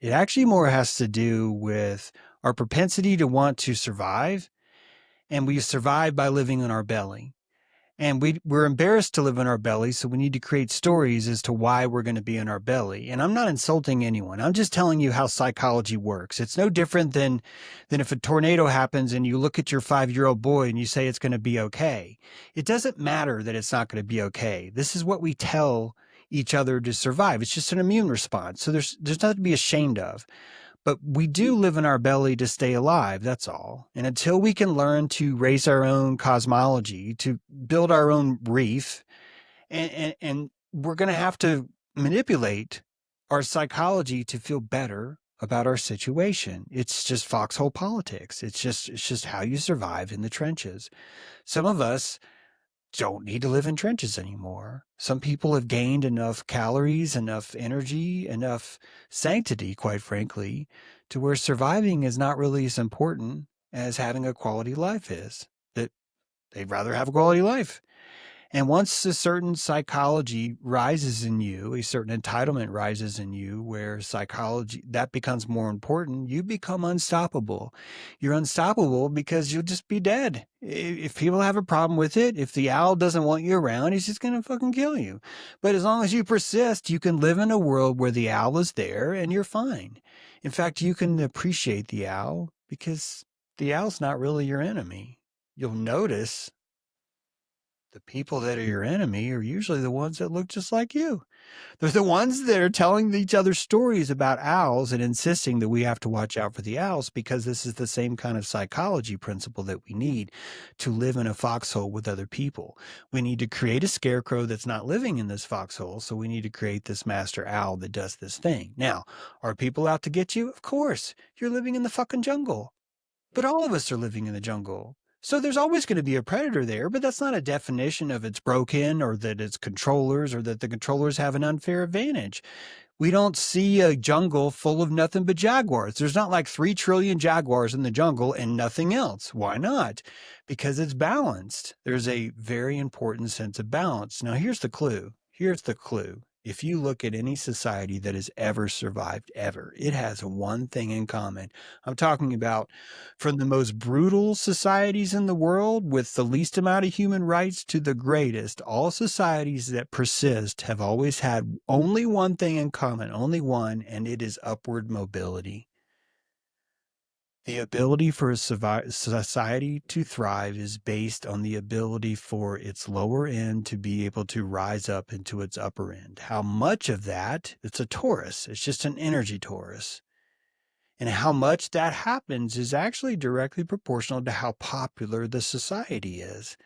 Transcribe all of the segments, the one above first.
It actually more has to do with our propensity to want to survive, and we survive by living in our belly. And we're embarrassed to live in our belly, so we need to create stories as to why we're going to be in our belly. And I'm not insulting anyone. I'm just telling you how psychology works. It's no different than if a tornado happens and you look at your 5-year-old boy and you say it's going to be okay. It doesn't matter that it's not going to be okay. This is what we tell each other to survive. It's just an immune response. So there's nothing to be ashamed of. But we do live in our belly to stay alive, that's all. And until we can learn to raise our own cosmology, to build our own reef, and we're going to have to manipulate our psychology to feel better about our situation. It's just foxhole politics. It's just how you survive in the trenches. Some of us don't need to live in trenches anymore. Some people have gained enough calories, enough energy, enough sanctity, quite frankly, to where surviving is not really as important as having a quality life is. That they'd rather have a quality life. And once a certain psychology rises in you, a certain entitlement rises in you, where psychology that becomes more important, you become unstoppable. You're unstoppable because you'll just be dead. If people have a problem with it, if the owl doesn't want you around, he's just going to fucking kill you. But as long as you persist, you can live in a world where the owl is there and you're fine. In fact, you can appreciate the owl because the owl's not really your enemy. You'll notice the people that are your enemy are usually the ones that look just like you. They're the ones that are telling each other stories about owls and insisting that we have to watch out for the owls because this is the same kind of psychology principle that we need to live in a foxhole with other people. We need to create a scarecrow that's not living in this foxhole, so we need to create this master owl that does this thing. Now, are people out to get you? Of course. You're living in the fucking jungle. But all of us are living in the jungle. So there's always going to be a predator there, but that's not a definition of it's broken or that it's controllers or that the controllers have an unfair advantage. We don't see a jungle full of nothing but jaguars. There's not like 3 trillion jaguars in the jungle and nothing else. Why not? Because it's balanced. There's a very important sense of balance. Now, here's the clue. Here's the clue. If you look at any society that has ever survived, ever, it has one thing in common. I'm talking about from the most brutal societies in the world with the least amount of human rights to the greatest. All societies that persist have always had only one thing in common, only one, and it is upward mobility. The ability for a society to thrive is based on the ability for its lower end to be able to rise up into its upper end. How much of that? It's a torus. It's just an energy torus. And how much that happens is actually directly proportional to how popular the society is.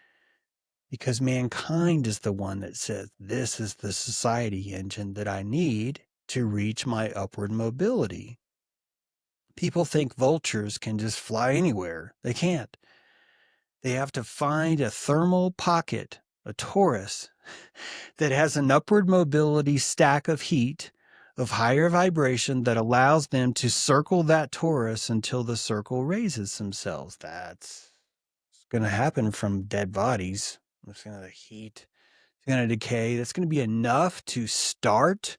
Because mankind is the one that says, this is the society engine that I need to reach my upward mobility. People think vultures can just fly anywhere. They can't. They have to find a thermal pocket, a torus, that has an upward mobility stack of heat of higher vibration that allows them to circle that torus until the circle raises themselves. That's going to happen from dead bodies. It's going to heat. It's going to decay. That's going to be enough to start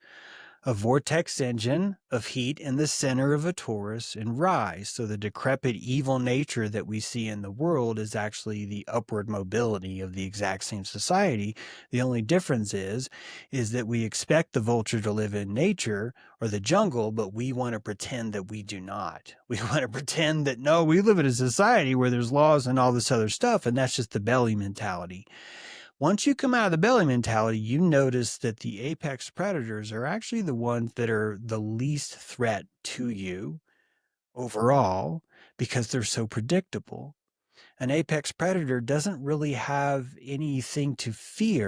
a vortex engine of heat in the center of a torus and rise. So the decrepit evil nature that we see in the world is actually the upward mobility of the exact same society. The only difference is that we expect the vulture to live in nature or the jungle, but we want to pretend that we do not. We want to pretend that, no, we live in a society where there's laws and all this other stuff, and that's just the belly mentality. Once you come out of the belly mentality, you notice that the apex predators are actually the ones that are the least threat to you overall because they're so predictable. An apex predator doesn't really have anything to fear